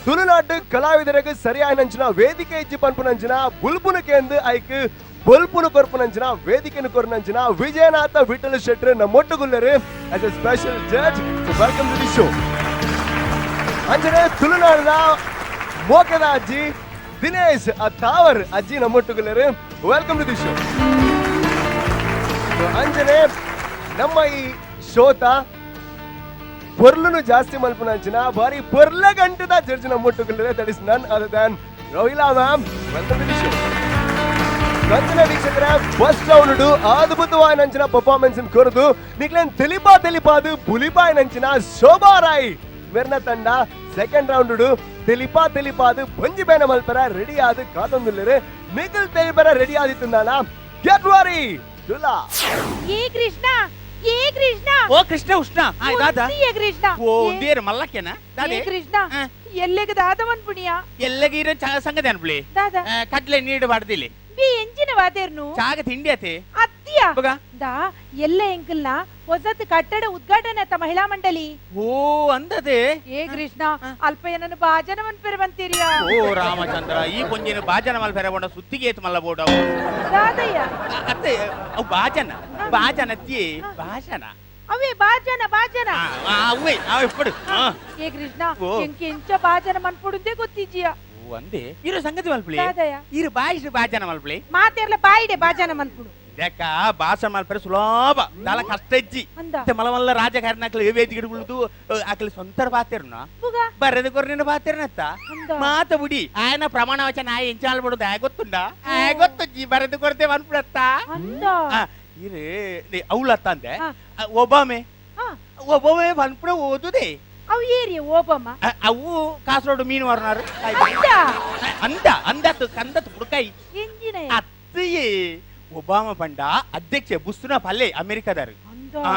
ತುಳುನಾಡು ಕಲಾವಿದರಿಗೆ ಸರಿಯಾಗಿನ ವೇದಿಕೆ ಇಚ್ಚಿ ಪನ್ಪುನಂಚಿನ ಬುಲ್ಪುನಕೆಂದು ಐಕ್ ಬೊಲ್ಪುನ ಕೊರ್ಪುನಂಚಿನ ವೇದಿಕೆನ ಕೊರ್ನಂಚಿನ ವಿಜಯನಾಥ ವಿಠಲ ಶೆಟ್ಟಿ ನಮ್ಮೊಟ್ಟುಗುಲ್ಲರು as a special judge. Welcome to the show. ಅಂಜನೆ ತುಳುನಾಡಿನ ಮೋಕದ ಅಜ್ಜಿ ದಿನೇಶ್ ತಾವರ್ ಅಜ್ಜಿ ನಮ್ಮೊಟ್ಟುಗುಲ್ಲರು. Welcome to the show. ಅಂಜನೆ ನಮ್ಮ ಈ ಶೋತ ಪೊರ್ಲುನು ಜಾಸ್ತಿ ಮಲ್ಪುನಂಚಿನ ಬಾರಿ ಪೊರ್ಲ ಗಂಟದ ಜಡ್ಜ್ ನಮ್ಮೊಟ್ಟುಗುಲ್ಲರೆ. That is none other than Rohila ma'am. Welcome to the show. ಕಂಚಿನ ವೀಕ್ಷಕರ ಫಸ್ಟ್ ರೌಂಡ್ ಅದ್ಭುತವಾದ ನಂಚಿನ ಪರ್ಫಾರ್ಮೆನ್ಸ್ ಕೊರದು ನಿಕ್ಲೇನ್ ತೆಲಿಪಾದು ಪುಲಿಪಾಯ್ ನಂಚಿನ ಶೋಭಾ ರಾಯ್ ಮೇರ್ನ ತಂಡ ಸೆಕೆಂಡ್ ರೌಂಡ್ ತೆಲಿಪಾದು ಬಂಜಿ ಬೇನ ಮಲ್ಪರ ರೆಡಿ ಆದ ಕಾತೊಂದುಲ್ಲರು ಮಿಕಲ್ ತೆಲಿಪರ ರೆಡಿ ಆದಿತ್ತಂದಾನ. ಗೆಟ್ ರೆಡಿ ದುಲಾ. ಏ ಕೃಷ್ಣ ಓ ಕೃಷ್ಣ ಉಷ್ಣ ಏ ಕೃಷ್ಣ ಓ ದೇರ್ ಮಲ್ಲಕ್ಕೆನ ಏ ಕೃಷ್ಣ ಎಲ್ಲೆಗ ದಾದವನ್ ಪುಣಿಯ ಎಲ್ಲಗೀರ ಸಂಗತಿ ಅನ್ಬಿಳಿ ದಾದ ಕಡ್ಲೆ ನೀಡು ಬಾಡ್ದಿಲ್ಲಿ ಬಿ ಎಂಜಿನ ವಾದೇರ್ನು ಚಾಗ ತಿಂಡಿ ಅತೆ ಅತ್ತಿಯ ದಾ ಎಲ್ಲ ಎಂಕಲ್ನ ಹೊಸತ್ ಕಟ್ಟಡ ಉದ್ಘಾಟನೆ ಮಹಿಳಾ ಮಂಡಳಿ. ಓ ಅಂದದೆ ಏ ಕೃಷ್ಣ ಅಲ್ಪಯ್ಯನನ್ನು ಭಾಜನವನ್ ಪೆರವಂತೀರಿಯಾ. ಓ ರಾಮಚಂದ್ರ ಈ ಕೊಂಜಿನ ಭಾಜನ ಮಲ್ ಪೆರವಂಡ ಸುತ್ತಿಗೆ ಏತು ಮಲ್ಲ ಬೋಡ ದಾದಯ್ಯ ಅತ್ತೆ ಅವು ಭಾಜನತ್ತಿ ಭಾಷಣ ಅವೇ ಭಾಜನ ಅವೇ ಅವೆ ಪಡು. ಏ ಕೃಷ್ಣ ಎಂಚ ಭಾಜನ ಮನ್ಪುಡುದೇ ಗೊತ್ತಿಜ್ಜಿಯ ಒಂದೇ ಇರೋ ಸಂಗತಿ ಮಲ್ಪಳಿ ದಾದಯ್ಯ ಇರು ಬಾಯಿಸಿ ಭಾಜನ ಮಲ್ಪಳಿ ಮಾತೆರ್ಲ ಬಾಯಿಡೆ ಭಾಜನ ಮನ್ಪುಡು ಯಾಕ ಭಾಷಣ ಮಲ್ಪರೆ ಸುಲಭ ದಾಲ ಕಷ್ಟ ಇಜ್ಜಿ ಮಲವಲ್ಲ ರಾಜಕಾರಣಕ್ಲಿ ವೇದಿಕೆಡುದು ಆಕಲಿ ಸ್ವಂತ ಬಾತೇರ್ನ ಬರೆದು ಕೊರ್ನಿನ ಬಾತೇರ್ನತ್ತ ಮಾತ ಬುಡಿ ಆಯನ ಪ್ರಮಾಣ ವಚನ ಆಯ ಎಂಚಾಲ್ ಬಿಡುದು ಗೊತ್ತುಂಡ ಗೊತ್ತಜ್ಜಿ ಬರೆದು ಕೊರತೆ ಮನ್ಪುಡತ್ತ ಇರೇ ಅವಳತ್ತ ಅಂದೆ ಒಬ್ಬಾಮೆ ಮನ್ಪುಡ ಓದುದೇ ಅವು ಏರಿಯ ಓಬಮ್ಮ ಅವು ಕಾಸರೋಡು ಮೀನು ವರ್ನಾರು ಅಂದತ್ತು ಕಂದತ್ತು ಪುಡ್ಕಾಯಿ ಎಂಜಿನ ಅತ್ತಿಯೇ ಒಬಾಮ ಪಂಡ ಅಧ್ಯಕ್ಷ ಬುಸ್ತುನ ಪಲ್ಲೆ ಅಮೆರಿಕದಾರು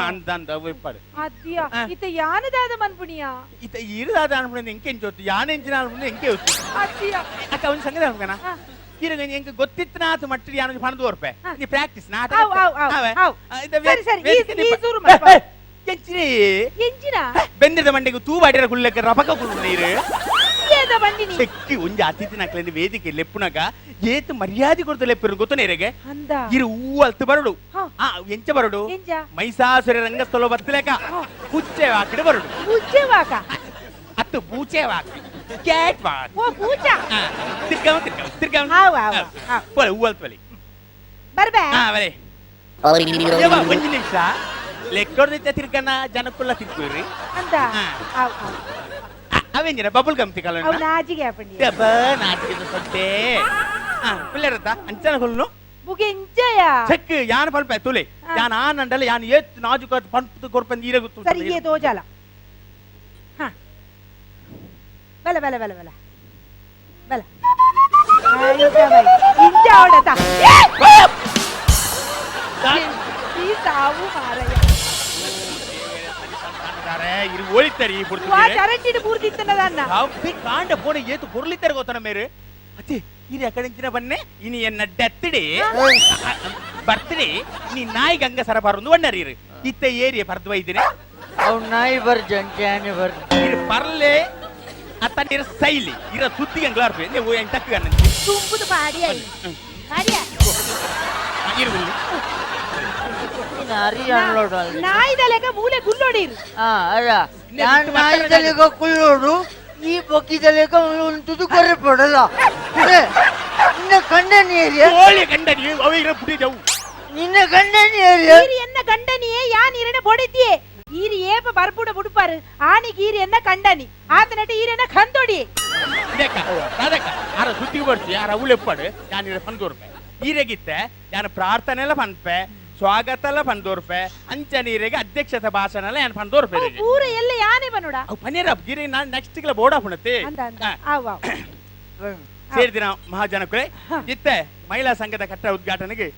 ಅಂದ ಇಪ್ಪಡು ಅದ್ದಿಯ ಇತ ಯಾನದಾದ ಮನ್ಪುಣಿಯ ಇತ ಇರದಾದ ಅನ್ಪುಣ ಎಂಕೆ ಜೊತ್ತು ಯಾನ ಎಂಚಿನ ಅನ್ಪುಣ ಎಂಕೆ ಹೊತ್ತು ಅದ್ದಿಯ ಅಕ್ಕ ಒಂದು ಸಂಗತಿ ಅನ್ಕನ ಇರಗ ಎಂಗೆ ಗೊತ್ತಿತ್ತು ನಾತು ಮಟ್ಟಿ ಯಾನ ಪಣದು ಓರ್ಪೆ ನೀ ಪ್ರಾಕ್ಟೀಸ್ ನಾಟ ಎಂಜಿನ ಬೆಂದಿದ ಮಂಡಿಗೆ ತೂ ಬಾಡಿರ ಗುಳ್ಳಕ್ಕೆ ರಪಕ ಗುಳ್ಳು ನೀರು ಚೆಕ್ಕಿ ಒಂಜಿ ಅತಿಥಿ ನಕ್ಲಿಂದ ವೇದಿಕೆ ಲೆಪ್ಪುನಗ ಏತು ಮರ್ಯಾದೆ ಕೊಡ್ತು ಲೆಪ್ಪಿರು ಗೊತ್ತನೇ ಇರಗೆ ಇರು ಹೂ ಅಲ್ತು ಬರಡು ಎಂಚ ಬರಡು ಮೈಸಾಸುರ ರಂಗಸ್ಥಳ ಬತ್ತಲೇಕ ಪುಚ್ಚೆ ವಾಕಡೆ ಬರಡು ಅತ್ತು ಬೂಚೆ ವಾಕ ಕ್ಯಾಟ್ ವಾಕ ತಿರ್ಗಾವ ಹೂ ಅಲ್ತು ಬಲಿ ಬರ್ಬೇ ಬಲೆ ಒಂಜಿ ನಿಮಿಷ ಲೆಕ್ಕೋರ್ದಿದ್ದ ತಿರ್ಗನ ಜನಕ್ಕುಲ್ಲ ತಿರ್ಕೋರಿ ಅಂತ ಅವೇಂಜಿನ ಬಬಲ್ ಗಮ್ ತಿಕ್ಕಲ್ಲ ನಾಜಿಗೆ ಹಾಪಂಡಿ ನಾಜಿಗೆ ಸೊಟ್ಟೆ ಪಿಲ್ಲರತ್ತ ಅಂಚನ ಹುಲ್ಲು ಬುಗೆಂಜಯ ಚೆಕ್ ಯಾನ ಪಲ್ಪೆ ತುಲೆ ಯಾನ ಆನಂಡಲ್ಲ ಯಾನ ಏತ್ ನಾಜುಕ ಪಂಪು ಕೊರ್ಪಂದ ಈರೆ ಗೊತ್ತು ಸರಿಯೇ ತೋಜಾಲ ಹ ಬಲ ಬಲ ಬಲ ಬಲ ಬಲ ಇಂಜ ಓಡತ ಈ ಸಾವು ಮಾರಯ್ಯ ಇರು ಓಳಿತಾರೆ ಈ ಬುರ್ತಿ ಚರಂಡಿನ ಬೂರ್ದಿತ್ತನದನ್ನ ಕಾಂಡ ಪೋಣೆ ಏತು ಬುರ್ಲಿತ್ತಾರೆ ಗೊತ್ತನ ಮೇರೆ ಅತ್ತೆ ಇದು ಅಕಡೆಂಚಿನ ಬನ್ನೆ ಇನಿ ಎನ್ನ ಡೆತ್ತಿಡಿ ಬರ್ತಿಡಿ ನೀ ನಾಯಿ ಗಂಗ ಸರ ಬರೋದು ಒಣ್ಣರೀರು ಇತ್ತ ಏರಿಯ ಬರ್ದು ಒಯ್ದಿನಿ ಅವ್ ನಾಯಿ ಬರ್ಜಂಟ್ಯಾನೆ ಬರ್ ಇರು ಪರ್ಲೆ ಅತ್ತಂಡಿರ ಸೈಲಿ ಇರ ಸುದ್ದಿ ಗಂಗ್ಲಾರ್ಪೆ ನೀವು ಎಂಟಕ್ಕೆ ಗಣ್ಣ ತುಂಬುದು ಪಾಡಿಯ ಪಾಡಿಯ ಇರುವುದಿಲ್ಲ ನಾಯಿದಲೆಗ ಮೂಲೆ ಗುಲ್ಲೋಡಿರು ನಾಯಿದಲೆಗ ಕುಲ್ಲೋಡು ಈ ಬೊಕ್ಕಿದಲೆಗ ಒಂದು ಕೊರೆ ಪಡಲ್ಲ ನಿನ್ನ ಗಂಡನಿಯೇ ನಿನ್ನ ಗಂಡನಿಯೇ ಎನ್ನ ಗಂಡನಿಯೇ ಯಾನ್ ಇರನೆ ಬೊಡಿತಿಯೇ ಈರಿ ಏಪ ಬರ್ಪುಡ ಬುಡುಪಾರು ಆನಿಗೆ ಈರಿ ಎನ್ನ ಕಂಡನಿ ಆತನಟ ಈರೆನ್ನ ಕಂದೋಡಿ ಯಾರ ಸುದ್ದಿ ಬರ್ತಿ ಯಾರ ಅವಳೆಪ್ಪಾಡು ಯಾನಿರ ಪಂದೋರ್ಪೆ ಈರೆಗಿತ್ತೆ ಯಾನ ಪ್ರಾರ್ಥನೆ ಎಲ್ಲ ಪನ್ಪೆ ಸ್ವಾಗತ ಎಲ್ಲ ಪಂದೋರ್ಪೆ ಅಂಚನೀರಿಗೆ ಅಧ್ಯಕ್ಷತೆ ಭಾಷಣ ಎಲ್ಲ ಏನ್ ಪಂದೋರ್ಪೆ ಪೂರ ಎಲ್ಲ ಯಾನೇ ಬನ್ನೋಡ ಅವು ಪನ್ನೀರ ಗಿರಿ ನಾನು ನೆಕ್ಸ್ಟ್ ಗಿಲ ಬೋಡ ಪುಣತೆ ಸೇರಿದಿನ ಮಹಾಜನಕುಲೆ ಇತ್ತೆ ಮಹಿಳಾ ಸಂಘದ ಕಟ್ಟ ಉದ್ಘಾಟನೆಗೆ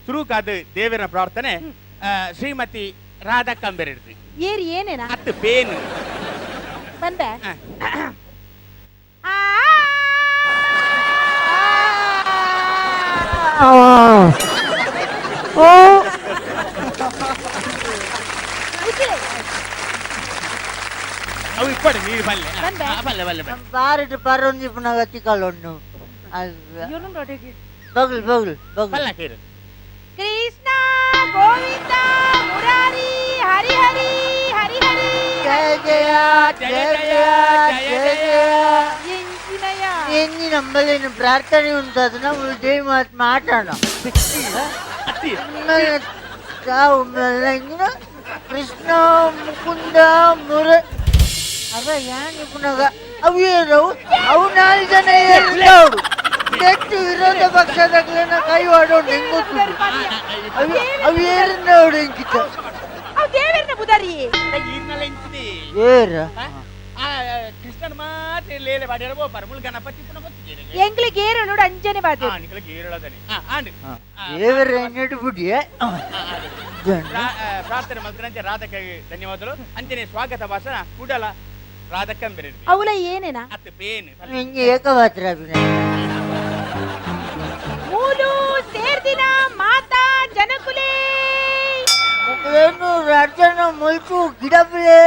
ಶುರುಕಾದ ದೇವರ ಪ್ರಾರ್ಥನೆ ಶ್ರೀಮತಿ ರಾಧಕ್ಕಂಬೆರಿಡ್ತಿ ಏರಿ ಏನೇನಾ ಅತ್ತು ಬೇನು ಬಂದೆ ಓ ಅವು ಇಪ್ಪಡು ನೀರು ಬಲ್ಲೆ ಬಂದೆ? ಬಲ್ಲೆ ಬಲ್ಲೆ ಬಲ್ಲೆ ಬಾರಿಟ್ಟು ಪರೊಂದು ಪುನಃ ತಿಕ್ಕಲೊಣ್ಣು ಬಗಲ್ ಬಗಲ್ ಬಗಲ್ ಬಲ್ಲ ಕೇರು ಕೃಷ್ಣ ಗೋವಿಂದ ಮುರಾರಿ ಹರಿ ಹರಿ ಹರಿ ಹರಿ ಜಯ ಜಯ ಜಯ ಜಯ ಜಯ ಜಯ ಎಂಚಿನಯ ಎನ್ನಿ ನಮ್ಮಲ್ಲಿ ಪ್ರಾರ್ಥನೆ ಉಂಟು ಅದನ್ನ ಉಳಿದೇ ಮಾತಾಡೋಣ ಅತ್ತಿ ಕೃಷ್ಣ ಮುಕುಂದ ಮುರ ಅದ ಯಾನು ಪುನಃ ಅವು ಏನವು ಅವು 4 ಜನ ಏರಿದವರು ನೆಟ್ಟು ವಿರೋಧ ಪಕ್ಷದಾಗಲೇನ ಕೈ ವಾಡೋಣ ಹೆಂಗ್ ಗೊತ್ತು ಅವು ಏರಿನವಡು ಹೆಂಗಿತ್ತ ಅವ್ ದೇವರನ್ನ ಬುದಾರಿ ಈರ್ನಲ್ಲ ಇಂಚಿದಿ ಏರ ಕೃಷ್ಣನ್ ಮಾತ್ರ ಲೇಲೆ ಬಾಡ್ಯಾರ ಬೋಪಾರ ಮುಳ್ ಗಣಪತಿ ಪುನಃ ಗೊತ್ತಿದೆ ಎಂಗ್ಲಿಗೆ ಏರಳೋಡು ಅಂಜನೆ ಬಾದು ನಿಕಲಿಗೆ ಏರಳದನೆ ಆಂಡ್ ದೇವರ ನೆಟ್ಟು ಬಿಡಿಯೇ ಪ್ರಾರ್ಥನೆ ಮಂತ್ರಂತೆ ರಾಧಕ್ಕೆ ಧನ್ಯವಾದಗಳು ಅಂಜನೆ ಸ್ವಾಗತ ಭಾಷಣ ಕೂಡಲ ರಾಧಕ್ಕಂಬೆರೆ ಅವಳ ಏನೇನ ಅತ್ತು ಪೇನ್ ಹಿಂಗೆ ಏಕಪಾತ್ರ ಅಭಿನಯ ಮೂಲು ಸೇರ್ದಿನ ಮಾತಾ ಜನಕುಲೇ ಮುಖೇನು ರಾಜನ ಮುಲ್ಕು ಗಿಡಬಳೆ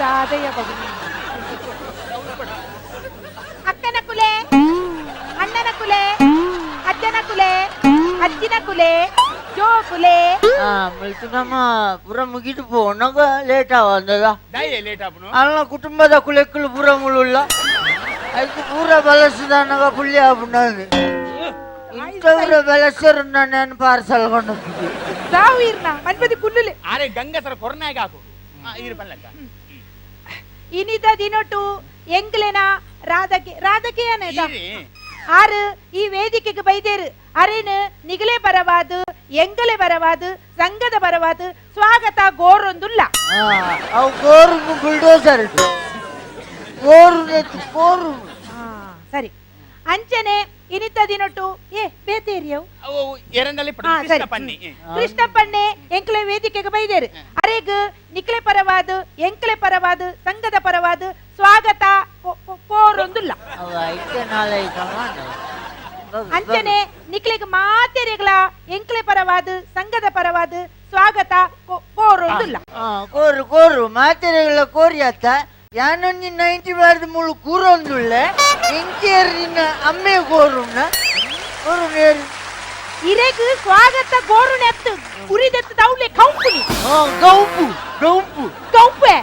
ದಾದಯ ಬಗುನಿ ಅಕ್ಕನ ಕುಲೆ ಅಣ್ಣನ ಕುಲೆ ಅಜ್ಜನ ಕುಲೆ ಅಜ್ಜಿನ ಕುಲೆ ಜೋ ಕುಲೆ ಮುಲ್ಕು ನಮ್ಮ ಪುರ ಮುಗಿದು ಪೋನಾಗ ಲೇಟ್ ಆವಂದದ ದಯ ಲೇಟ್ ಆಪನು ಅಲ್ಲ ಕುಟುಂಬದ ಕುಲೆಕ್ಕಲು ಪೂರ ಮುಳುಲ್ಲ ಅದಕ್ಕೆ ಪೂರ ಬಲಸದನಗ ಪುಳ್ಳಿ ಆಪುಂಡದು ಇಂಥವ್ರ ಬೆಳೆಸರು ನಾನು ಪಾರ್ಸಲ್ ಕೊಂಡು ಹೋಗಿದ್ದೆ ಸಾವು ಇರ್ನ ಮನ್ಪದಿ ಕುಲ್ಲುಲೆ ಆರೆ ಗಂಗಸರ ಕೊರ್ನಾಗ ಹಾಕು ಈರು ಬಲ್ಲಕ್ಕ ಇನಿತ ದಿನೊಟ್ಟು ಎಂಗ್ಲೆನ ರಾಧಕ್ಕೆ ರಾಧಕ್ಕೆ ಏನೇದ ಈರಿ ಆರು ಈ ವೇದಿಕೆಗೆ ಬೈದೇರು ಅರೇನು ನಿಗಲೆ ಬರವಾದು ಎಂಗಲೆ ಬರವಾದು ಸಂಘದ ಬರವಾದು ಸ್ವಾಗತ ಗೋರೊಂದುಲ್ಲ ಅವು ಗೋರು ಬುಲ್ಡೋಸರ್ ಗೋರು ಸರಿ ಅಂಚನೆ ಇನಿತ ದಿನೊಟ್ಟು ಬೇತೇರಿಯವು ಅವು ಎರಡಲ್ಲಿ ಸರಿ. ಪನ್ನಿ ಕೃಷ್ಣಪ್ಪಣ್ಣೆ ಎಂಕ್ಲೆ ವೇದಿಕೆಗೆ ಬೈದೇರು ಅರೇಗ್ ನಿಕ್ಲೆ ಪರವಾದು ಎಂಕ್ಲೆ ಪರವಾದು ಸಂಘದ ಪರವಾದು ಸ್ವಾಗತ ಕೋರೊಂದುಲ್ಲ ಅವ ಐತೆ ನಾಳೆ ಅಂಚನೆ ನಿಕ್ಲೆಗೆ ಮಾತೆರೆಗಳ ಎಂಕ್ಲೆ ಪರವಾದು ಸಂಘದ ಪರವಾದು ಸ್ವಾಗತ ಕೋರೊಂದುಲ್ಲ ಕೋರು ಕೋರು ಮಾತೆರೆಗಳ ಕೋರಿ ಅತ್ತ ಯಾನೊಂದು 90 ಬಾರ್ದು ಮುಳು ಕೂರೊಂದುಳ್ಳೆ ಎಂಕೇರಿನ ಅಮ್ಮೆ ಕೋರುಣ್ಣ ಕೋರು ನೇರು ಇರೆಗ್ ಸ್ವಾಗತ ಗೋರುನೆತ್ತು ಕುರಿದೆತ್ತು ದೌಲೆ ಕೌಂಪುನಿ ಗೌಪು ಗೌಪು ಕೌಂಪೆ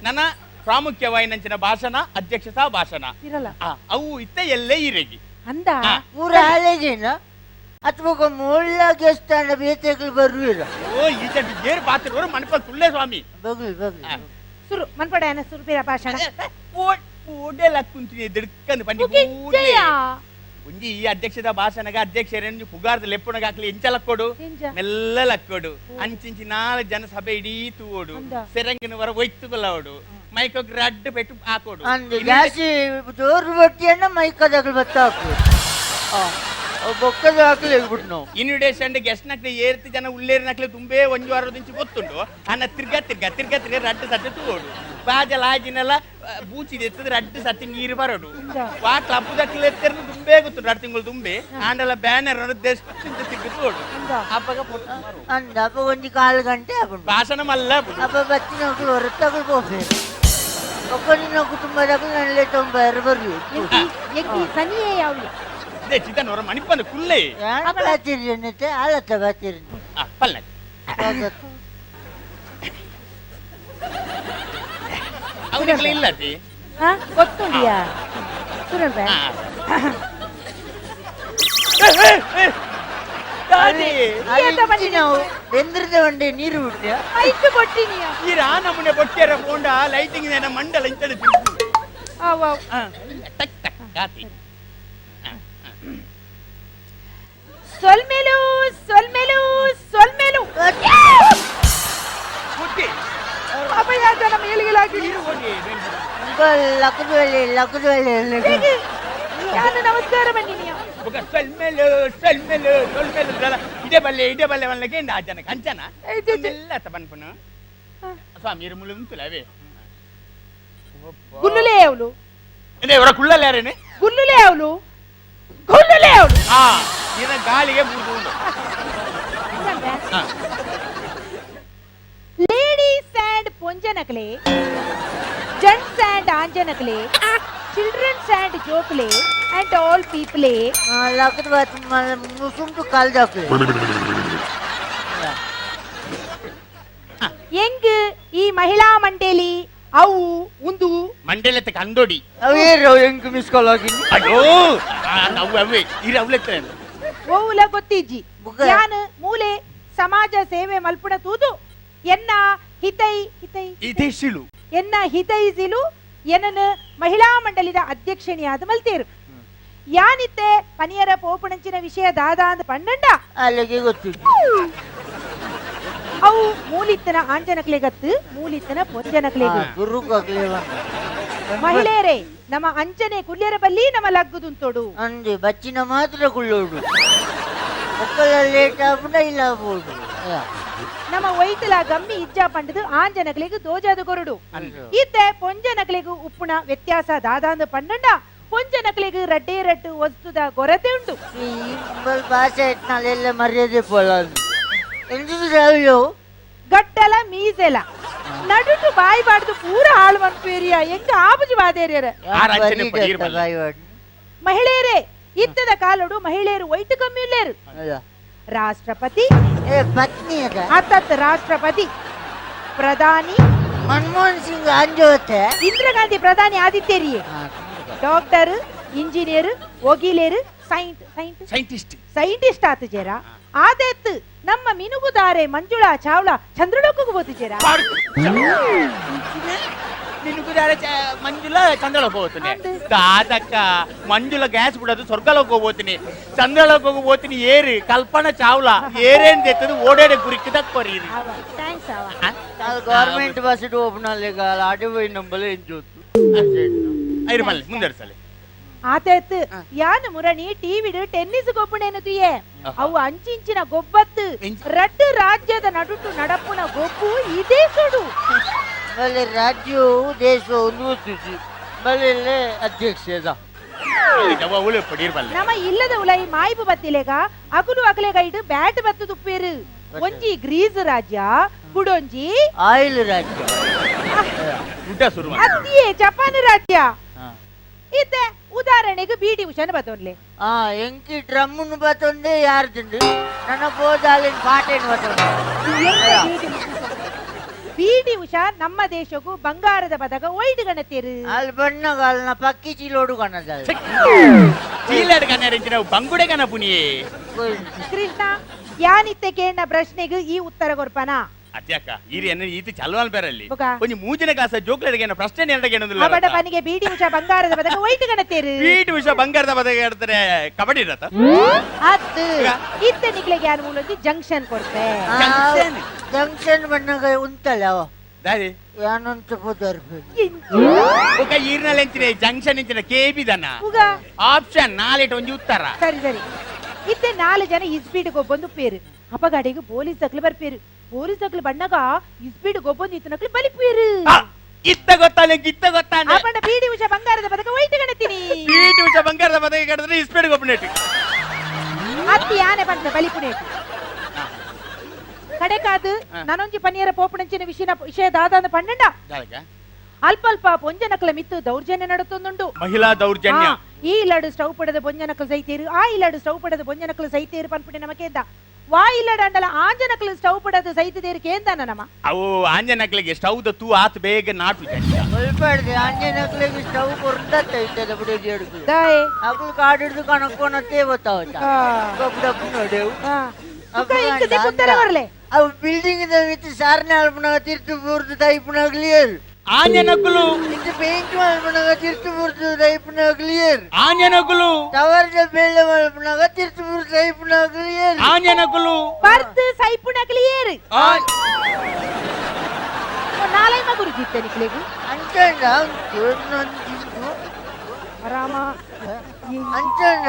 ನನ್ನ ಪ್ರಾಮುಖ್ಯವಾಯಿನಂಚಿನ ಭಾಷಣ ಅಧ್ಯಕ್ಷತಾ ಭಾಷಣ ಇರಲ್ಲ ಅವು ಇತ್ತ ಎಲ್ಲೇ ಇರೆಗಿ ಅಂದ ಪೂರ ಹಾಳೆಗೇನ ಅಥವಾ ಮುಳ್ಳ ಗೆಸ್ತಾಂಡ ಬೇತೆಗಳು ಬರುವಿಲ್ಲ ಓ ಈ ಜಡ್ ಏರ್ ಪಾತ್ರವರು ಮನಪ ಕುಳ್ಳೆ ಸ್ವಾಮಿ ಬಗ್ಲಿ ಬಗ್ಲಿ ಸುರು ಮನ್ಪಡ ಏನ ಸುರುಪಿರ ಭಾಷಣ ಓಡೆ ಲಕ್ಕುಂತಿನಿ ದಿಡ್ಕಂದು ಬನ್ನಿ ಮುಗಿಜ್ಜಯ ಒಂಜಿ ಈ ಅಧ್ಯಕ್ಷದ ಭಾಷಣಗ ಅಧ್ಯಕ್ಷರೇನು ಪುಗಾರ್ದ ಲೆಪ್ಪುಣಗ ಹಾಕ್ಲಿ ಎಂಚ ಲಕ್ಕೋಡು ಮೆಲ್ಲ ಲಕ್ಕೋಡು ಅಂಚಿಂಚಿ 4 ಜನ ಸಭೆ ಇಡೀ ತೂವೋಡು ಸೆರಂಗಿನ ವರ ಒಯ್ತುಗೊಳ್ಳೋಡು ಮೈಕೋಗ್ ರಡ್ಡು ಪೆಟ್ಟು ಹಾಕೋಡು ಅಂದು ಜಾಸ್ತಿ ಜೋರು ಬಟ್ಟಿಯನ್ನ ಮೈಕದಾಗಲು ಬತ್ತ ಹಾಕು ಬೊಕ್ಕದ ಹಾಕಲಿ ಹೇಳ್ಬಿಟ್ಟು ನಾವು ಇನ್ವಿಟೇಷನ್ ಗೆಸ್ಟ್ ನಕ್ಲಿ ಏರ್ತಿ ಜನ ಉಳ್ಳೇರಿ ನಕ್ಲಿ ತುಂಬೇ ಒಂಜು ವಾರದಿಂಚಿ ಗೊತ್ತುಂಡು ಅನ್ನ ತಿರ್ಗ ರಡ್ಡು ಸತ್ತೆ ತೂವೋಡು ಬಾಜಲ ಆಜಿನೆಲ್ಲ ಬೂಚಿದೆ ಎತ್ತದ ರಡ್ಡು ಸತ್ತಿ ನೀರು ಬರೋಡು ವಾ ಕ್ಲಬ್ ದಕ್ಲಿ ಎತ್ತರ್ನು ತುಂಬೇ ಗೊತ್ತುಂಡು 2 ತಿಂಗಳು ತುಂಬೆ ಆಂಡಲ ಬ್ಯಾನರ್ ದೆಷ್ಟು ತಿರ್ಗಿ ತೂವೋಡು ಅಪ್ಪಗ ಅಂದ ಅಪ್ಪ ಒಂಜಿ 4 ಗಂಟೆ ಹಾಕೊಂಡು ಭಾಷಣ ಮಲ್ಲ ಅಪ್ಪ ಬಚ್ಚಿನ ಹೊರತಾಗ ಹೋಗ್ಬೇಕು ಒಕ್ಕಲಿನ ಕುಟುಂಬದಾಗ ನನ್ಲೆ ತೊಂಬರು ಬರ್ರಿ ಎಕ್ಕಿ ಸನಿಯೇ ಯಾವ್ಲಿ ಚಿತನವರ ಮಣಿಪಂದು ಕುಲ್ಲೆ ಬಾತಿರಿ ಅನ್ನತ್ತೆ ಆಲತ್ತ ಬಾತಿರಿ ಪಲ್ಲ ಅವನಿಗೆ ಇಲ್ಲತಿ ಗೊತ್ತುಂಡಿಯಾ ಸುರಲ್ಬೆ ನಾವು ಬೆಂದ್ರದ ಒಂಡೆ ನೀರು ಬಿಟ್ಟೆ ಐದು ಬೊಟ್ಟಿನಿಯ ಈ ನಮ್ಮನೆ ಬೊಟ್ಟೆರ ಬೋಂಡ ಲೈಟಿಂಗ್ ನ ಮಂಡಲ ಇಂತದ ಟಕ್ ಟಕ್ ಗಾತಿ ಸೊಲ್ಮೇಲು ಸೊಲ್ಮೇಲು ಸೊಲ್ಮೇಲು ಬುದ್ಧಿ ಅಪಯಾದ ನಮ್ಮ ಏಳಿಗೆಲಾಗಿ ನೀರು ಹೋಗಿ ಲಕ್ಕದೊಳ್ಳೆ ನಾನು ನಮಸ್ಕಾರ ಬಂದಿನಿಯ ಸೊಲ್ಮೇಲು ಇದೇ ಬಲ್ಲೆ ಒಳಗೆ ಆ ಜನಕ್ಕೆ ಅಂಚನ ಎಲ್ಲ ತಪನ್ಪನು ಸ್ವಾಮಿ ಮುಳು ಉಂಟುಲವೇ ಗುಲ್ಲುಲೇ ಅವಳು ಇವರ ಕುಳ್ಳಲ್ಲ ಯಾರೇನೆ ಗುಲ್ಲುಲೆ ಅವಳು ಗುಲ್ಲುಲೆ ಅವಳು ಇದ ಗಾಳಿಗೆ ಮುರಿದು ಲೇಡೀಸ್ ಅಂಡ್ ಪೊಂಜನಕಲೆ, ಜೆಂಟ್ಸ್ ಅಂಡ್ ಆಂಜನಕಲೆ, ಚಿಲ್ಡ್ರನ್ಸ್ ಅಂಡ್ ಜೋಕಲೆ ಅಂಡ್ ಆಲ್ ಪೀಪಲೆ. लागत बात मुसुम तो काल जाके ಹೆಂಗ್ ಈ ಮಹಿಳಾ ಮಂಡಳಿ ಅವು ಒಂದು ಮಂಡಲത്തെ ಕಂದೋಡಿ ಅವೇ ಹೆಂಗ್ ಮಿಸ್ ಕಾಲ್ ಆಗಿನಿ. ಅಯ್ಯೋ ಅವೇ ಅವಲೆತ್ತ ಓವುಲ ಗೊತ್ತಿಜ್ಜಿ ಯಾನ್ ಮೂಲೆ ಸಮಾಜ ಸೇವೆ ಮಲ್ಪುಣ ತೂದು ಎನ್ನ ಹಿತೈ ಹಿತೈ ಇದೇಶಿಲು ಎನ್ನ ಹಿತೈಸಿಲು ಎನ್ನ ಮಹಿಳಾ ಮಂಡಳಿದ ಅಧ್ಯಕ್ಷಣಿಯಾದ ಮಲ್ತೇರು ಯಾನಿತ್ತೆ ಪನಿಯರ ಪೋಪಣಂಚಿನ ವಿಷಯ ದಾದ ಅಂದ ಪಂಡಂಡ ಅಲ್ಲಿಗೆ ಗೊತ್ತಿಲ್ಲ. ಅವು ಮೂಲಿತ್ತನ ಆಂಜನಕ್ಲೆಗತ್ತು ಮೂಲಿತ್ತನ ಪೊಂಜನಕ್ಲೆಗು ಗುರು ಮಹಿಳೆಯರೇ ನಮ್ಮ ಅಂಚನೆ ಕುಲ್ಯರ ಬಲ್ಲಿ ನಮ್ಮ ಲಗ್ಗುದುಂತೋಡು ಅಂದೆ ಬಚ್ಚಿನ ಮಾತ್ರ ಕುಳ್ಳೋಡು ಒಕ್ಕಲ ಲೇಟ್ ಆಪುನ ಇಲ್ಲ ಬೋಡು ನಮ್ಮ ವೈತಲ ಗಮ್ಮಿ ಇಜ್ಜಾ ಪಂಡದು ಆಂಜನಕ್ಲೆಗು ದೋಜಾದ ಕೊರಡು ಇತ್ತೆ ಪೊಂಜನಕ್ಲೆಗು ಉಪ್ಪುಣ ವ್ಯತ್ಯಾಸ ದಾದಾಂದ ಪಂಡಂಡ ಪೊಂಜನಕ್ಲೆಗು ರಡ್ಡೇ ರಟ್ಟು ವಸ್ತುದ ಕೊರತೆ ಉಂಟು. ಈ ಭಾಷೆ ಎಟ್ನಾಲೆಲ್ಲ ಮರ್ಯಾದೆ ಪೊಲಾದು ಎಂದಿದು ರಾವಿಯೋ ಗಟ್ಟಲ ಮೀಸೆಲ ನಡುಟು ಬಾಯಿ ಬಾಡ್ದು ಪೂರ ಹಾಳು ಮನ್ಪೇರಿಯ ಎಂಗ ಆಬುಜಿ ಬಾದೇರಿಯರ ಮಹಿಳೆಯರೇ ಇತ್ತದ ಕಾಲಡು ಮಹಿಳೆಯರು ವೈಟ್ ಕಮ್ಮಿ ಇಲ್ಲೇರು ರಾಷ್ಟ್ರಪತಿ ಪತ್ನಿ ಅತ್ತತ್ ರಾಷ್ಟ್ರಪತಿ ಪ್ರಧಾನಿ ಮನಮೋಹನ್ ಸಿಂಗ್ ಅಂಜೋತೆ ಇಂದಿರಾ ಗಾಂಧಿ ಪ್ರಧಾನಿ ಆದಿತ್ಯರಿಯೇ ಡಾಕ್ಟರ್ ಇಂಜಿನಿಯರ್ ವಕೀಲೇರು ಸೈಂಟಿಸ್ಟ್ ಆತುಜೇರ ಆದೆತ್ತು ನಮ್ಮ ಮಿನುಗುದಾರೆ ಮಂಜುಳಾ ಚಾವ್ಲಾ ಚಂದ್ರಲೋಕಕ್ಕೆ ಹೋತಿಜೇರ ಮಿನುಗುದಾರೆ ಮಂಜುಳಾ ಚಂದ್ರಲೋಕ ಹೋಗ್ತೀನಿ ದಾದಕ್ಕ ಮಂಜುಳ ಗ್ಯಾಸ್ ಬಿಡೋದು ಸ್ವರ್ಗಲೋಕ ಹೋಗ್ತೀನಿ ಚಂದ್ರಲೋಕ ಹೋಗ್ತೀನಿ ಏರಿ ಕಲ್ಪನಾ ಚಾವ್ಲಾ ಏರೇನ್ ತೆತ್ತದು ಓಡಾಡೆ ಗುರಿಕಿದ ಕೊರೀರಿ ಥ್ಯಾಂಕ್ಸ್ ಅವ ಗವರ್ನಮೆಂಟ್ ಬಸ್ ಓಪನ್ ಅಲ್ಲಿಗ ಆಡಿವೈ ನಂಬಲೆ ಎಂಜೋತು ಐರ್ಮಲ್ಲಿ ಮುಂದರ್ಸಲಿ ಆತೇತ್ ಯಾನ್ ಮುರಣಿ ಟಿವಿಡು ಟೆನ್ನಿಸ್ ಗೊಬ್ಬಣೇನು ತುಯೆ ಅವು ಅಂಚಿಂಚಿನ ಗೊಬ್ಬತ್ತು ರಡ್ಡು ರಾಜ್ಯದ ನಡುಟು ನಡಪುನ ಗೊಬ್ಬು ಇದೇ ಸುಡು ಬಲೆ ರಾಜ್ಯವು ದೇಶವು ನೂತಿಸಿ ಬಲೆ ಅಧ್ಯಕ್ಷ ನಮ್ಮ ಇಲ್ಲದ ಉಲೈ ಮಾಯ್ಬು ಬತ್ತಿಲೆಗ ಅಗುಲು ಅಗಲೆಗ ಇಡು ಬ್ಯಾಟ್ ಬತ್ತು ತುಪ್ಪೇರು ಒಂಜಿ ಗ್ರೀಸ್ ರಾಜ್ಯ ಕುಡೊಂಜಿ ಆಯಿಲ್ ರಾಜ್ಯ ಅತ್ತಿಯೇ ಜಪಾನ್ ರಾಜ್ಯ ಇತ್ತೆ ಉದಾಹರಣೆಗೆ ಬಿಡಿ ಉಷಾನ ಬತ್ತೊನ್ಲೆ ಎಂಕಿ ಡ್ರಮ್ಮನ್ನು ಬತ್ತೊಂದೆ ಯಾರು ತಿಂದು ನನ್ನ ಬೋದಾಲಿನ ಪಾಟೇನು ಬತ್ತೊಂದೆ ಬಿಡಿ ಉಷಾ ನಮ್ಮ ದೇಶಕ್ಕೂ ಬಂಗಾರದ ಪದಕ ಒಯ್ದು ಗಣತೇರು ಅಲ್ಲಿ ಬಣ್ಣಗಾಲನ ಪಕ್ಕಿ ಚೀಲೋಡು ಕಣದ ಚೀಲಡ್ ಕನ್ನಡ ಬಂಗುಡೆ ಕನ ಪುನಿಯೇ ಕೃಷ್ಣ ಯಾನಿತ್ತೆ ಕೇಳ ಪ್ರಶ್ನೆಗೆ ಈ ಉತ್ತರ ಕೊರ್ಪನ ಅತ್ಯಾಕ ಈರಿ ಅನ್ನ ಈತಿ ಚಲ್ವಾಲ್ ಬೇರಲ್ಲಿ ಒಂಜಿ ಮೂಜಿನ ಕ್ಲಾಸ್ ಜೋಕ್ಲೆಡ್ಗೆ ಪ್ರಶ್ನೆ ನೆರಡಗೆ ಏನಂದಿಲ್ಲ ಅವಡ ಬನಿಗೆ ಬಿಡಿ ಉಷಾ ಬಂಗಾರದ ಪದಕ ಒಯ್ದು ಗಣತೇರು ಬಿಡಿ ಉಷಾ ಬಂಗಾರದ ಪದಕ ಹೇಳ್ತಾರೆ ಕಬಡ್ಡಿ ಇರತ್ತ ಅತ್ತು ಇತ್ತೆ ನಿಕ್ಲೆಗೆ ಯಾರು ಮೂಲೊಂಜಿ ಜಂಕ್ಷನ್ ಕೊಡ್ತೆ ಜಂಕ್ಷನ್ ಬಣ್ಣಗ ಉಂಟಲ್ಲ ಅವ ದಾರಿ ಯಾನಂತ ಪದರ್ಪೆ ಒಕ ಈರ್ನಲ್ಲಿ ಎಂಚಿನ ಜಂಕ್ಷನ್ ಎಂಚಿನ ಕೆಬಿ ದನ ಆಪ್ಷನ್ ನಾಲೆಟ್ ಒಂಜಿ ಉತ್ತರ ಸರಿ ಸರಿ ಇತ್ತೆ 4 ಜನ ಇಸ್ಪೀಡ್ ಗೊಬ್ಬೊಂದು ಪೇರು ಅಪಗಾಡಿಗೆ ಪೊಲೀಸ್ ದಕ್ಲು ಬರ್ಪೇರು ಪೊಲೀಸ್ ದಕ್ಲು ಬಣ್ಣಗ ಇಸ್ಪೀಡ್ ಗೊಬ್ಬೊಂದು ಇತ್ತನಕ್ಲು ಬಲಿಪೇರು ಇತ್ತ ಗೊತ್ತಾನೆ ಅಪಂಡ ಬಿಡಿ ಉಷಾ ಬಂಗಾರದ ಪದಕ ಒಯ್ದು ಗಣತೀನಿ ಬಿಡಿ ಉಷಾ ಬಂಗಾರದ ಪದಕ ಕಡಿದ್ರೆ ಇಸ್ಪೀಡ್ ಗೊಬ್ಬನೇಟಿ ಅತ್ತಿ ಯಾನೆ ಬಂದ ಬಲಿಪುನೇಟಿ ಕಡೆಕಾದು ನನೊಂಜಿ ಪನಿಯರ ಪೋಪಣಂಚಿನ ವಿಷಯ ದಾದಾಂದ ಪಂಡಂಡ ಅಲ್ಪ ಪೊಂಜನಕಲ ಮಿತ್ತು ದೌರ್ಜನ್ಯ ನಡುತ್ತೊಂದುಂಡು ಮಹಿಳಾ ದೌರ್ಜನ್ಯ ಈ ಇಲ್ಲಡು ಸ್ಟವ್ ಪಡೆದ ಪೊಂಜನಕಲು ಸೈತೇರು ಆ ಇಲ್ಲಡು ಸ್ಟವ್ ಪಡೆದ ಪೊಂಜನಕಲು ಸೈತೇರು ಪನ್ಪುಡಿ ನಮಕೇಂದ ವಾ ಇಲ್ಲಡ ಅಂಡಲ ಆಂಜನಕಲು ಸ್ಟವ್ ಪಡೆದ ಸೈತದೇರು ಕೇಂದಾನ ನಮ ಅವು ಆಂಜನಕಲಿಗೆ ಸ್ಟವ್ ದ ತೂ ಆತ್ ಬೇಗ ನಾಟು ಒಳ್ಪಡ್ದೆ ಆಂಜನಕಲಿಗೆ ಸ್ಟವ್ ಕೊರ್ದತ್ತ ಇತ್ತದ ಬುಡೇಜಿ ಎಡುಕು ದಾಯೆ ಅಕುಲು ಕಾಡಿಡ್ದು ಕಣಕ್ಕೋನತ್ತೇ ಗೊತ್ತಾವತ್ತ ಕಬ್ಬು ನೋಡೆವು ಉತ್ತರ ಬರಲೆ ಅವು ಬಿಲ್ಡಿಂಗ್ ವಿತ್ ಸಾರ್ನೆ ಅಲ್ಪನಾಗ ತೀರ್ತು ಬೂರ್ದು ದೈಪುನ ಕ್ಲಿಯರ್ ಆಂಜನಕಲು ಇಂತ ಪೇಂಟ್ ಅಲ್ಪನಾಗ ತೀರ್ತು ಬೂರ್ದು ದೈಪುನ ಕ್ಲಿಯರ್ ಆಂಜನಕಲು ಟವರ್ದ ಬೇಳೆ ಅಲ್ಪನಾಗ ತೀರ್ತು ಬೂರ್ದು ದೈಪುನ ಕ್ಲಿಯರ್ ಆಂಜನಕಲು ಬರ್ದು ಸೈಪುನ ಕ್ಲಿಯರ್ ನಾಲೈ ಮಗುರು ಜಿತ್ತೆ ನಿಕ್ಲೆಗು ಅಂಚಂಡ ಆರಾಮ ಅಂಚಂಡ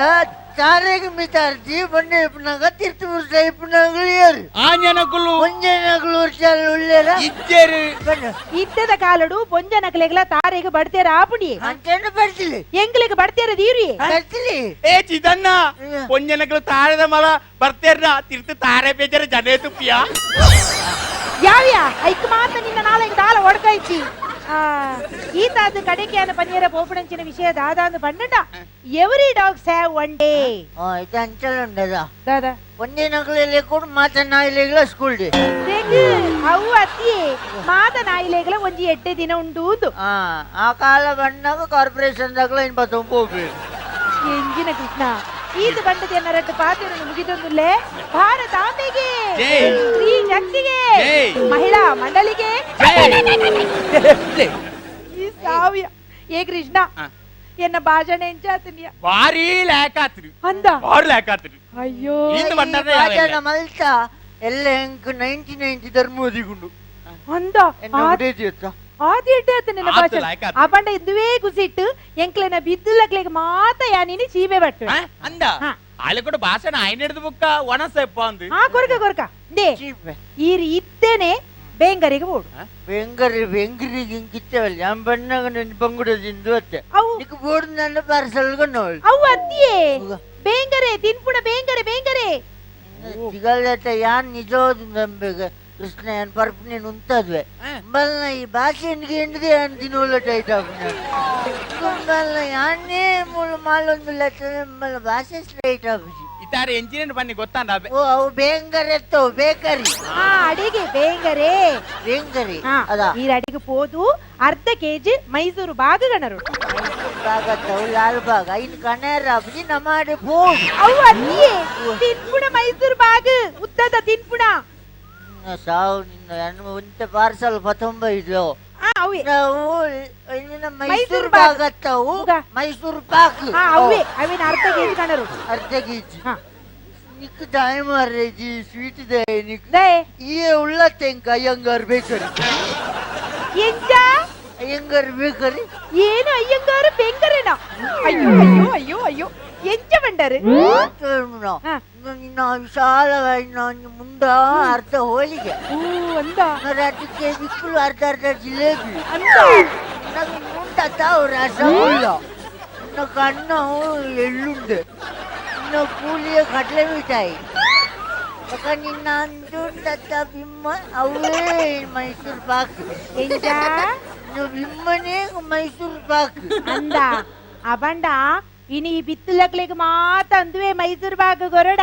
ತಾರೆಗೆ ಮಿತಾರ್ಜಿ ಬಂಡೆ ಇಪ್ಪನಾಗ ತೀರ್ಥಪುರುಷ ಇಪ್ಪನಾಗಲಿಯರು ಆಂಜನಕುಲು ಒಂಜನಗಳು ಉಳ್ಳೇರ ಇಜ್ಜೇರು ಇದ್ದದ ಕಾಲಡು ಪೊಂಜನಕಲೆಗಳ ತಾರೆಗೆ ಬಡ್ತೇರ ಆಪುಡಿ ಅಂಚೆಂಡು ಬರ್ತಿಲಿ ಎಂಗ್ಲಿಗೆ ಬಡ್ತೇರ ದೀರಿ ಬರ್ತಿಲಿ ಏ ಚಿದನ್ನ ಪೊಂಜನಕಲು ತಾರದ ಮಲ ಬರ್ತೇರ್ನ ತಿರ್ತು ತಾರೆ ಬೇಜಾರ ಜನೇ ತುಪ್ಪಿಯ ಯಾವ್ಯಾ ಐಕ್ ಮಾತ ನಿನ್ನ ನಾಳೆಗೆ ದಾಲ ಒಡ್ಕೈತಿ ಈತಾದ ಕಡೆಗೆ ಪನಿಯರ ಪೋಪಣಂಚಿನ ವಿಷಯ ದಾದಾಂದು ಪಂಡಟ every dogs have one day ಇದು ಅಂಚಲು ಉಂಡದ ದಾದಾ ಒಂಜನಗಳಲ್ಲಿ ಕೂಡ ಮಾತನಾಯಿಲೆಗಳ ಸ್ಕೂಲ್ ಡೇ ಅವು ಅತಿ ಮಾತನಾಯಿಲೆಗಳ ಒಂಜಿ 8 ದಿನ ಉಂಡು ಆ ಕಾಲ ಬಂದಾಗ ಕಾರ್ಪೊರೇಷನ್ ದಾಗಲ ಇನ್ ಬತ್ತೊಂದು ಹೋಗ್ಬೇಕು ಎಂಜಿನ ಕೃಷ್ಣ ಈದ್ ಬಂಡದ ಎನ್ನರಟ್ಟು ಪಾತ್ರವನ್ನು ಮುಗಿದೊಂದುಲ್ಲೇ ಭಾರತಾಂಬೆಗೆ ಶ್ರೀ ಶಕ್ತಿಗೆ ಮಹಿಳಾ ಮಂಡಳಿಗೆ ಈ ಸಾವ್ಯ ಏ ಕೃಷ್ಣ ಎನ್ನ ಭಾಷಣ ಎಂಚಾತನಿಯ ಭಾರಿ ಲೇಕಾತ್ರಿ ಅಂದ ಭಾರಿ ಲೇಕಾತ್ರಿ ಅಯ್ಯೋ ಇಂದು ಬಂಡದ ಭಾಷಣ ಮಲ್ತ ಎಲ್ಲ ಎಂಕ್ 99 ಧರ್ಮೋದಿಗುಂಡು ಅಂದ ಎನ್ನ ಆದಿ ಇಡ್ಡಾತ ನಿನ್ನ ಭಾಷಣ ಆ ಬಂಡ ಇಂದುವೇ ಕುಸಿಟ್ಟು ಎಂಕ್ಲೆನ ಬಿದ್ದುಲಕ್ಲೆಗೆ ಮಾತ ಯಾನಿನಿ ಚೀಬೆ ಬಟ್ಟು ಅಂದ ಅಲ್ಲಿ ಕೂಡ ಭಾಷಣ ఆయన ಹಿಡಿದು ಬುಕ್ಕ ಒಣಸಪ್ಪ ಅಂದು ಕೊರಕ ದೇ ಈರಿ ಇತ್ತೇನೆ ಬೇಂಗರಿಗೆ ಓಡು ಬೆಂಗರಿಗೆ ಹಿಂಗಿತ್ತವಲ್ಲ ഞാൻ ಬಣ್ಣಗ ನಿನ್ನ ಬಂಗುಡದಿಂದ ಅತ್ತೆ ನಿಕ್ ಬೋರ್ಡ್ ನನ್ನ ಪಾರ್ಸಲ್ ಗೊಂಡವಳು ಅವು ಅತ್ತಿಯೇ ಬೇಂಗರೆ ತಿನ್ಪುಣ ಬೇಂಗರೆ ಸಿಗಲ್ಲಟ ಯಾನ್ ನಿಜವಾದ ನಂಬೆಗ ಕೃಷ್ಣ ಯಾನ್ ಪರ್ಪನೆ ಉಂತದ್ವೆ ಬಲ್ನ ಈ ಭಾಷೆ ಎಂಡಿದೆ ಅಂತಿನೋಲ ಟೈಟ್ ಬಲ್ನ ಯಾನೇ ಮೂಲ ಮಾಲೊಂದು ಲೆಕ್ಕ ಭಾಷೆ ಸ್ಟ್ರೈಟ್ ಆಗುಜಿ ಇತಾರೆ ಎಂಜಿನಿಯರ್ ಬನ್ನಿ ಗೊತ್ತಾಂಡ ಓ ಅವು ಬೇಂಗರೆತ್ತವು ಬೇಕರಿ ಅಡಿಗೆ ಬೇಂಗರೆ ಅದ ಈ ಅಡಿಗೆ ಪೋದು ಅರ್ಧ ಕೆಜಿ ಮೈಸೂರು ಬಾಗಗಣರು ಬಾಗತ್ತವು ಲಾಲ್ ಬಾಗ ಇನ್ನು ಕಣೇರ ಅಬ್ಜಿ ನಮಾಡೆ ಬೋರ್ಡ್ ಅವು ಅಲ್ಲಿಯೇ ತಿನ್ಪುಣ ಮೈಸೂರು ಬಾಗ ಉದ್ದದ ತಿನ್ಪುಣ ಸಾವು ನಿನ್ನ ಒಂತೆ ಪಾರ್ಸಲ್ 19 ಮೈಸೂರು ಬಾಗತ್ತವು ಮೈಸೂರು ಪಾಕ್ ಅವೇ ಅವಿನ ಅರ್ಧ ಕೆಜಿ ಕಣರು ಅರ್ಧ ಕೆಜಿ ನಿಕ್ ದಾಯ ಮಾರೇಜಿ ಸ್ವೀಟ್ ದೇ ನಿಕ್ ಈ ಉಳ್ಳ ತೆಂಕ ಅಯ್ಯಂಗಾರ್ ಬೇಕರಿ ಎಂಜ ಅಯ್ಯಂಗಾರ್ ಬೇಕರಿ ಏನು ಅಯ್ಯಂಗಾರ್ ಬೆಂಗರೇನಾ ಅಯ್ಯೋ ಅಯ್ಯೋ ಅಯ್ಯೋ ಅಯ್ಯೋ ಎಂಜ ಬಂಡರು ನಿನ್ನ ವಿಶಾಲವಾದ ಮುಂಡ ಅರ್ಧ ಹೋಳಿಗೆ ಅಂದ ಅದಕ್ಕೆ ಬಿಕ್ಕಲು ಅರ್ಧ ಜಿಲೇಬಿ ಅಂದ ಮುಂಡತ್ತ ರಸಗುಲ್ಲ ಇನ್ನು ಕಣ್ಣು ಎಳ್ಳುಂಡೆ ಇನ್ನು ಕೂಲಿಯ ಕಡಲೆ ಮಿಠಾಯಿ ನಿನ್ನ ಅಂದುಂಡತ್ತ ಬಿಮ್ಮ ಅವೇ ಮೈಸೂರು ಪಾಕ್ ಎಂಜ ಇನ್ನು ಬಿಮ್ಮನೇ ಮೈಸೂರು ಪಾಕ್ ಅಂದ ಅಬಂಡ ಇನಿ ಈ ಬಿತ್ತಲಕ್ಲಿಗೆ ಮಾತ ಅಂದುವೆ ಮೈಸೂರು ಬಾಗ ಗೊರಡ